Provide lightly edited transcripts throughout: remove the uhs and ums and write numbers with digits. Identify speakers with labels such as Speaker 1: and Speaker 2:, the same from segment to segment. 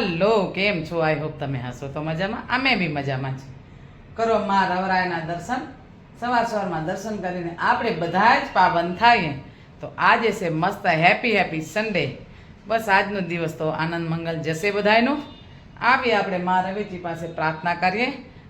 Speaker 1: Hello, કેમ છો? I hope તમે હસો તો મજામાં. અમે બી મજામાં છે. કરો માં રવરાયના દર્શન. સવારમાં દર્શન કરીને આપણે બધા જ પાવન થાય. તો આજે છે મસ્ત હેપી સન્ડે. બસ આજનો દિવસ તો આનંદ મંગલ જશે બધાયનો. આવીએ આપણે મા રવેચી પાસે પ્રાર્થના કરીએ.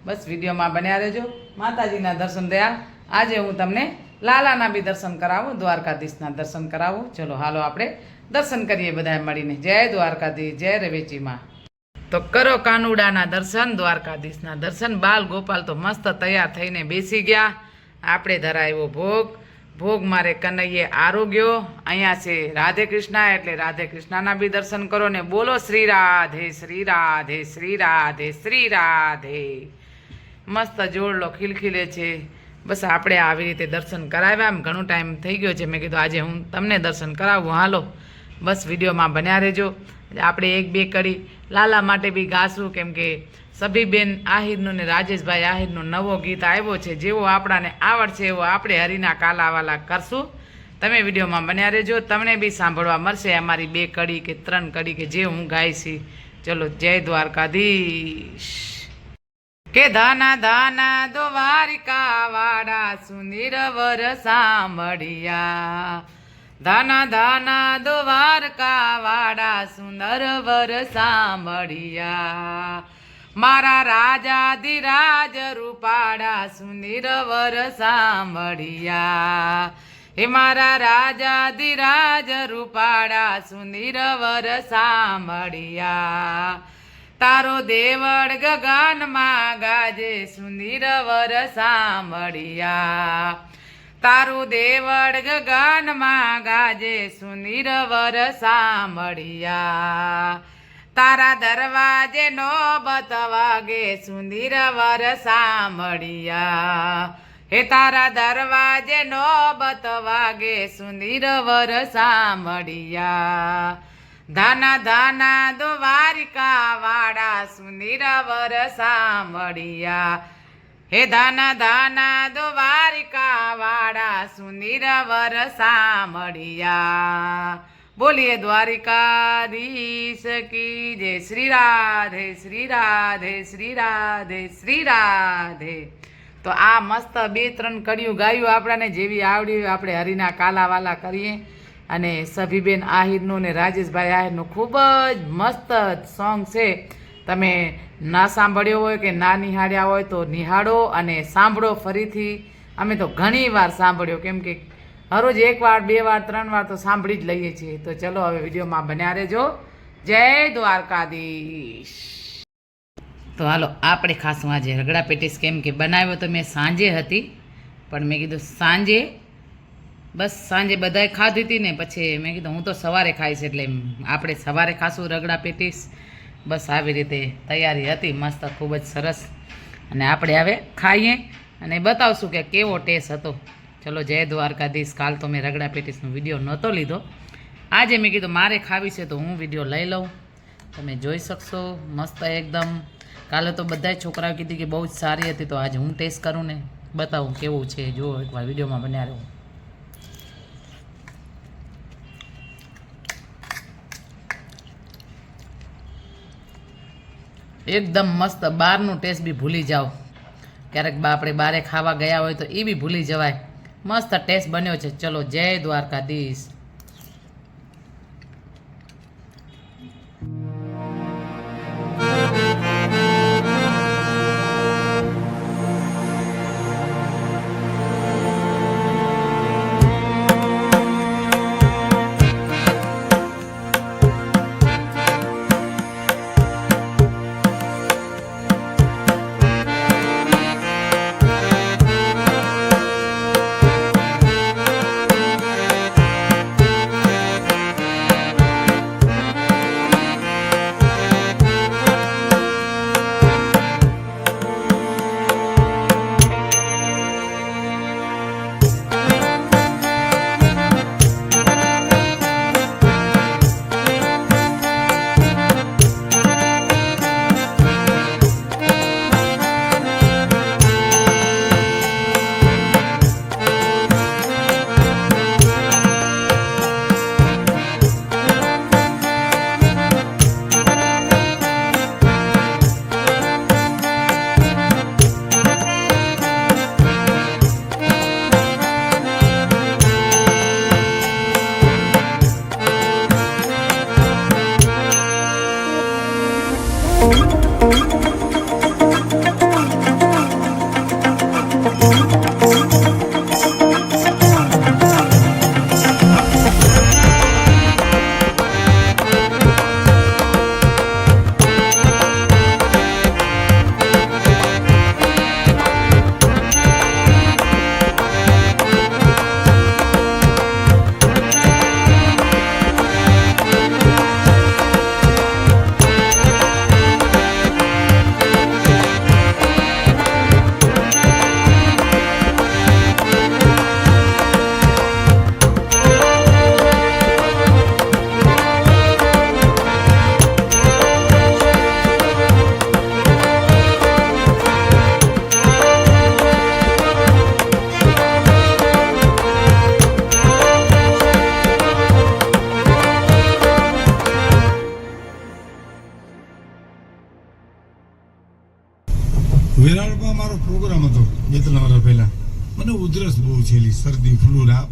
Speaker 1: બસ વિડીયોમાં બન્યા રહેજો. માતાજીના દર્શન થયા. આજે હું તમને લાલાના બી દર્શન કરાવું, દ્વારકાધીશના દર્શન કરાવું. ચલો હાલો આપણે દર્શન કરીએ બધાએ મળીને. જય દ્વારકાધીશ, જય રવેચીમાં. તો કરો કાનુડાના દર્શન, દ્વારકાધીશના દર્શન. બાલ ગોપાલ તો મસ્ત તૈયાર થઈને બેસી ગયા. આપણે ધરાવ્યો ભોગ. ભોગ મારે કનૈયે આરોગ્યો. અહીંયા છે રાધે કૃષ્ણ, એટલે રાધે કૃષ્ણના બી દર્શન કરો ને બોલો શ્રી રાધે શ્રી રાધે શ્રી રાધે શ્રી રાધે. મસ્ત જોડલો ખીલખીલે છે. બસ આપણે આવી રીતે દર્શન કરાવ્યા. આમ ઘણો ટાઈમ થઈ ગયો છે, મેં કીધું આજે હું તમને દર્શન કરાવું. હાલો બસ વિડીયોમાં બન્યા રહેજો. આપણે એક બે કડી લાલા માટે બી ગાશું, કેમ કે સભીબેન આહિરનું ને રાજેશભાઈ આહિરનું નવો ગીત આવ્યો છે. જેવો આપણાને આવડશે એવો આપણે હરિના કાલાવાલા કરશું. તમે વિડીયોમાં બન્યા રહેજો. તમને બી સાંભળવા મળશે અમારી બે કડી કે ત્રણ કડી કે જે હું ગાઈશી. ચલો જય દ્વારકાધીશ. કે ધાના ધાના દ્વારિકા વાડા સુંદર વર સાંભળિયા. ધાના ધાના દ્વારકા વાડા સુંદર વર સાંભળિયા. મારા રાજાધિરાજ રૂપાડા સુંદર વર સાંભળિયા. હે મારા રાજાધિરાજ રૂપાડા સુંદર વર સાંભળિયા. તારો દેવળ ગગનમાં ગાજે સુંદર વર સાંભળિયા. તારું દેવળ ગગનમાં ગાજે સુંદર વર સાંભળિયા. તારા દરવાજે નોબત વાગે સુંદર વર સાંભળિયા. હે તારા દરવાજે નોબત વાગે સુંદર વર સાંભળિયા. ધાના ધાના દ્વારિકા વાડા સુંદર વર સાંભળિયા. હે ધાના ધાના દ્વારિકા વાડા સુંદર વર સાંભળિયા. બોલીએ દ્વારિકાધીશ કી જય. શ્રી રાધે શ્રી રાધે શ્રી રાધે શ્રી રાધે. તો આ મસ્ત બે ત્રણ કડીયું ગાયું આપણાને જેવી આવડી આપણે હરિના કાલાવાલા કરીએ. અને સભીબેન આહિરનું ને રાજેશભાઈ આહિરનું ખૂબ જ મસ્ત સોંગ છે. તમે ના સાંભળ્યો હોય કે ના નિહાળ્યા હોય તો નિહાળો અને સાંભળો ફરીથી. અમે તો ઘણી વાર સાંભળ્યો, કેમ કે હરોજ એક વાર બે વાર ત્રણ વાર તો સાંભળી જ લઈએ છીએ. તો ચલો હવે વિડીયોમાં બન્યા રહેજો. જય દ્વારકાધીશ. તો હાલો આપણે ખાસું આજે રગડા પેટીસ, કેમ કે બનાવ્યો તો મેં સાંજે હતી, પણ મેં કીધું સાંજે બધાએ ખાધી હતી ને, પછી મેં કીધું હું તો સવારે ખાઈશ, એટલે આપણે સવારે ખાશું રગડા પેટીસ. બસ આવી રીતે તૈયારી હતી મસ્ત, ખૂબ જ સરસ. અને આપણે હવે ખાઈએ અને બતાવશું કે કેવો ટેસ્ટ હતો. ચલો જય દ્વારકાધીશ. કાલ તો મેં રગડા પેટીસનો વિડીયો નહોતો લીધો. આજે મેં કીધું મારે ખાવી છે તો હું વિડીયો લઈ લઉં. તમે જોઈ શકશો મસ્ત એકદમ. કાલે તો બધા છોકરાઓ કીધી કે બહુ જ સારી હતી, તો આજે હું ટેસ્ટ કરું ને બતાવું કેવું છે. જુઓ એકવાર વિડીયોમાં બન્યા રહું. એકદમ મસ્ત. બહારનું ટેસ્ટ બી ભૂલી જાઓ. ક્યારેક આપણે બહારે ખાવા ગયા હોય તો એ બી ભૂલી જવાય. મસ્ત ટેસ્ટ બન્યો છે. ચલો જય દ્વારકાધીશ.
Speaker 2: વેરાવળમાં મારો પ્રોગ્રામ હતો 2-3 વર્ષ પહેલા. મને ઉધરસ બહુ છેલી, શરદી ફ્લૂ આ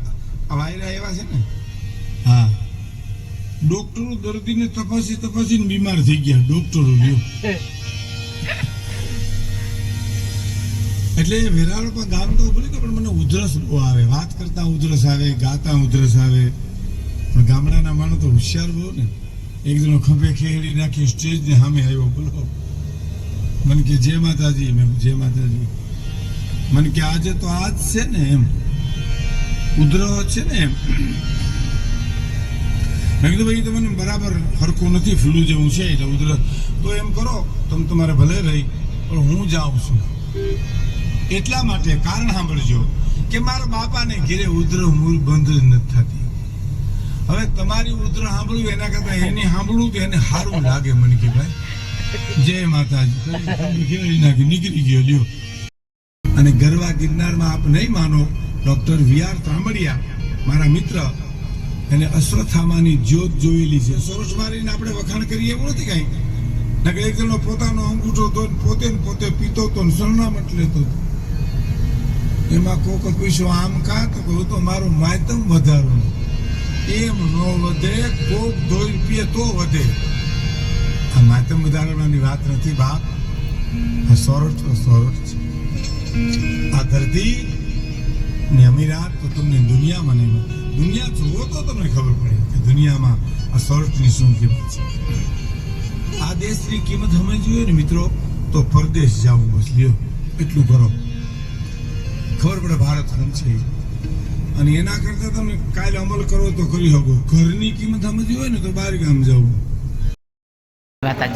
Speaker 2: વાયરા એવા છે ને. હા, ડોક્ટરો દર્દીને તપાસીને બીમાર થઈ ગયા. ડોક્ટરો લ્યો એટલે વેરાવળમાં ગામ તો બોલી કે પણ મને ઉધરસ બહુ આવે. વાત કરતા ઉધરસ આવે, ગાતા ઉધરસ આવે. પણ ગામડાના માણસ તો હોશિયાર બહુ ને. એક જણો ખભે ખેડી નાખી સ્ટેજ ને સામે આવ્યો. બોલો, મને કે જય માતાજી. મેં જય માતાજી. મને કે આજે તો આજ છે ને એમ ઉધરસ છે ને એમ. મેં કીધું ભાઈ તમને બરાબર હરખું નથી, ફ્લૂ જેવું છે એટલે ઉધરસ. તો એમ કરો, તમે તમારે ભલે રહી પણ હું જાઉં છું. એટલા માટે કારણ સાંભળજો કે મારા બાપાને ઘેરે ઉધરસ મૂળ બંધ નથી થતી. હવે તમારી ઉધરસ સાંભળવું એના કરતા એને સાંભળવું તો એને સારું લાગે. મને કે ભાઈ જય માતાજી નીકળી ગયો લ્યો. અને ગરવા ગિરનારમાં આપ નહીં માનો, ડોક્ટર વી.આર. ત્રામડિયા મારા મિત્ર, એને અશ્વત્થામાની જ્યોત જોયેલી છે. સોરસ મારીને આપણે વખાણ કરીએ એવું નથી કઈ. નકર એક જણો પોતાનો અંગૂઠો તો પોતે પીતો તો સરનામત લેતો. એમાં કોક પૂછ્યો આમ કા? તો કહું તો મારું માયતમ વધારું. એમ નો વધે, કોક ધોઈ પીએ તો વધે. આ માતમ વધારવાની વાત નથી બાપ. આ સોરઠ છે. આ ધરતી ની અમીરાત તો તમને દુનિયામાં નહીં મળે. દુનિયા જુઓ તો તમને ખબર પડે કે દુનિયામાં આ સોરઠની શું કિંમત છે. આ દેશની કિંમત સમજવી હોય ને મિત્રો તો પરદેશ જાવું. બસ લ્યો એટલું કરો, ખબર પડે ભારત શું છે. અને એના કરતા તમે કાલે અમલ કરો તો કરી શકો. ઘરની કિંમત સમજવી હોય ને તો બહાર ગામ જવું.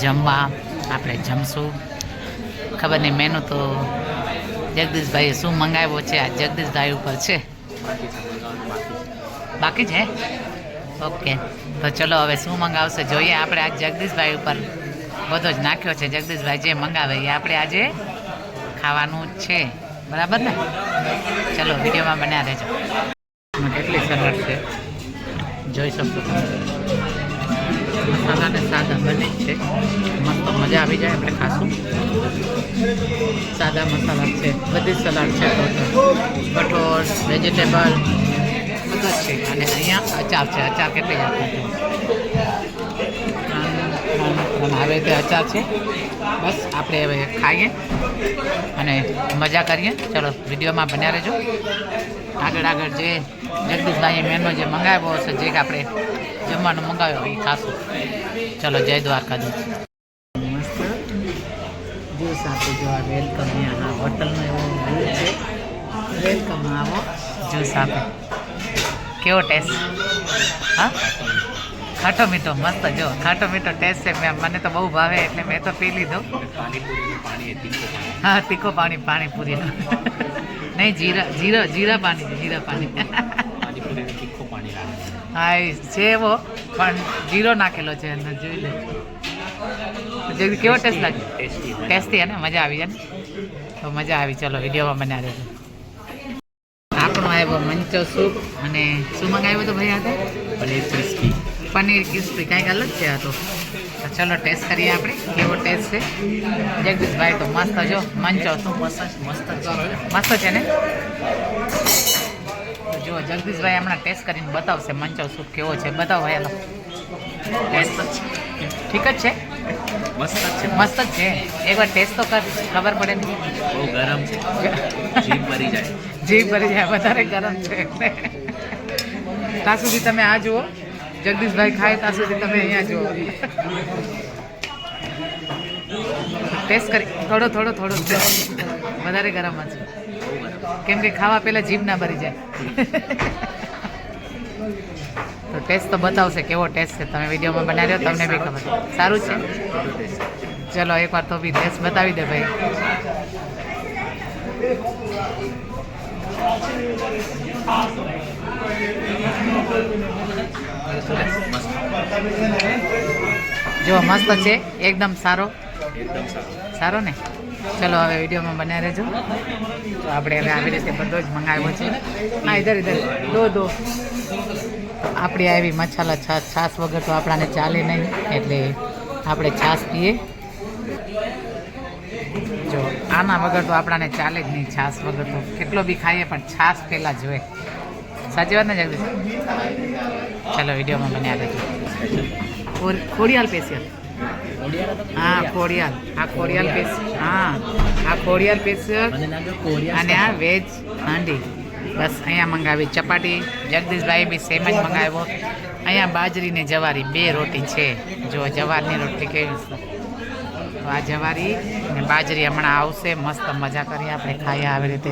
Speaker 1: જમવા આપણે જમશું. ખબર નહીં મેનુ તો જગદીશભાઈએ શું મંગાવ્યો છે. આ જગદીશભાઈ ઉપર છે, બાકી છે. ઓકે, તો ચલો હવે શું મંગાવશે જોઈએ. આપણે આ જગદીશભાઈ ઉપર બધો જ નાખ્યો છે. જગદીશભાઈ જે મંગાવે એ આપણે આજે ખાવાનું છે, બરાબર ને? ચલો વિડીયોમાં બન્યા રહેજો. કેટલી સરળ છે જોઈ શકશો તમે. મસાલા ને સાદા બને છે, મસ્ત મજા આવી જાય. આપણે ખાશું. સાદા મસાલા છે, બધી સલાડ છે, કઠોળ, વેજીટેબલ બધું જ છે. અને અહીંયા અચાર છે. અચાર કેટલી આપે આવે તે અચાર છે. બસ આપણે હવે ખાઈએ અને મજા કરીએ. ચલો વિડીયોમાં બન્યા રહેજો. આગળ જે જગદીશભાઈએ મેનુ જે મંગાવ્યો હશે, જે આપણે જમવાનું મંગાવ્યો એ ખાશું. ચલો જય દ્વારકાધીશ. મસ્ત જ્યુસ આપી જો. આ વેલકમ હા હોટલનો એવો વ્યૂ છે. વેલકમ આવો જ્યુસ આપે. કેવો ટેસ્ટ? હા, ખાટો મીઠો મસ્ત. જો ખાટો મીઠો ટેસ્ટ છે. મને તો બહુ ભાવે એટલે મેં તો પી લીધો. હા, તીખો પાણીપુરીનો નહીં, જીરા પાણી. હા એ છે એવો, પણ જીરો નાખેલો છે અંદર. જોઈ લે કેવો ટેસ્ટ લાગે. ટેસ્ટી અને મજા આવી જાય ને. તો મજા આવી. ચલો વિડીયોમાં બન્યા રહેજો. આપણો આવ્યો મંચો સૂપ. અને શું મંગાવ્યું હતું ભાઈ? આ પનીર ક્રિસ્પી કાંઈક અલગ છે આ તો. ચલો ટેસ્ટ કરીએ આપણે કેવો ટેસ્ટ છે. જગદીશભાઈ તો મસ્ત. જો મંચો શું મસ્ત છે ને. જો જગદીશભાઈ હમણાં ટેસ્ટ કરીને બતાવશે મંચો સૂપ કેવો છે. બતાવો હેલો. ટેસ્ટ ઠીક જ છે.
Speaker 3: મસ્ત જ છે.
Speaker 1: મસ્ત જ છે. એકવાર ટેસ્ટ તો કર, ખબર પડે ને.
Speaker 3: બહુ ગરમ છે, જીભ ભરી જાય.
Speaker 1: જીભ ભરી જાય, વધારે ગરમ છે એટલે. ત્યાં સુધી તમે આ જુઓ, જગદીશભાઈ ખાય ત્યાં સુધી તમે અહીંયા જુઓ. ટેસ્ટ કરી, થોડો વધારે ગરમ જ છે.
Speaker 3: બહુ ગરમ.
Speaker 1: કેમ કે ખાવા પહેલા જીભ ના ભરી જાય. તો ટેસ્ટ તો બતાવશે કેવો ટેસ્ટ છે. તમે વિડીયોમાં બનાવ્યો, તમને બી ખબર. સારું છે.
Speaker 3: થોડું ટેસ્ટ.
Speaker 1: ચલો એકવાર તો બી ટેસ્ટ બતાવી દે ભાઈ.
Speaker 3: મસ્ત.
Speaker 1: જો મસ્ત છે, એકદમ સારો.
Speaker 3: એકદમ સારું.
Speaker 1: સારો ને. ચલો હવે વિડીયોમાં બનાવી રહેજો. તો આપણે હવે આવી રીતે બધો જ મંગાવ્યો છે. હા, ઇધર દો. આપણી આવી મસાલા છાશ વગર તો આપણાને ચાલે નહીં, એટલે આપણે છાશ પીએ. જો આના વગર તો આપણાને ચાલે જ નહીં. છાશ વગર તો કેટલો બી ખાઈએ પણ છાશ પહેલાં જોઈએ. સાચી વાત ને જગદીશ? ચલો વિડીયોમાં બનાવી રહેજો. ખોડિયાલ સ્પેશિયલ. હા ખોડિયાલ. આ ખોડિયાલ સ્પેશિયલ. હા આ ખોડિયાલ સ્પેશિયલ.
Speaker 3: મને લાગે કોરિયા
Speaker 1: અને આ વેજ હાંડી. બસ અહીંયા મંગાવી ચપાટી. જગદીશભાઈ બી સેમ જ મંગાવ્યો. અહીંયા બાજરી ને જવારી 2 રોટી છે. જો જવારની રોટલી કેવી છે. તો આ જવારી ને બાજરી હમણાં આવશે. મસ્ત મજા કરીએ આપણે, ખાઈએ આવી રીતે.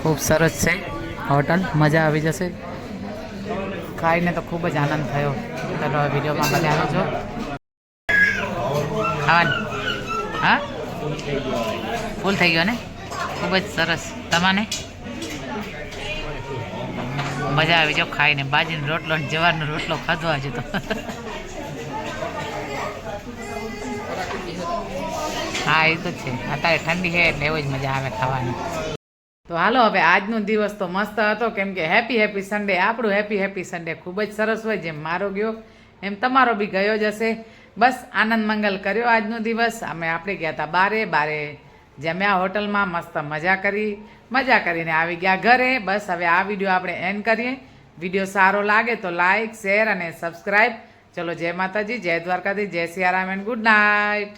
Speaker 1: ખૂબ સરસ છે હોટલ, મજા આવી જશે. ખાઈને તો ખૂબ જ આનંદ થયો. ચલો વિડીયોમાં બનાવ્યો છો ખાવાનું. હા ફૂલ થઈ ગયો ને. ખૂબ જ સરસ. તમને મજા આવી જાવ ખાઈને. બાજરીનો રોટલો ને જવારનો રોટલો ખાધો આજે તો. હા એ તો છે. અત્યારે ઠંડી છે એટલે એવું જ મજા આવે ખાવાની. તો હાલો હવે આજનો દિવસ તો મસ્ત હતો, કેમ કે હેપી સન્ડે. આપણું હેપી સન્ડે ખૂબ જ સરસ હોય. જેમ મારો ગયો એમ તમારો બી ગયો જ હશે. બસ આનંદ મંગલ કર્યો આજનો દિવસ. આપણે ગયા હતા બારે જમ્યા હોટલમાં, મસ્ત મજા કરીને આવી ગયા ઘરે. બસ હવે આ વિડીયો આપણે એન્ડ કરીએ. વિડીયો સારો લાગે તો લાઈક, શેર અને સબસ્ક્રાઈબ. ચલો જય માતાજી, જય દ્વારકાધીશ, જય સિયારામ એન્ડ ગુડ નાઇટ.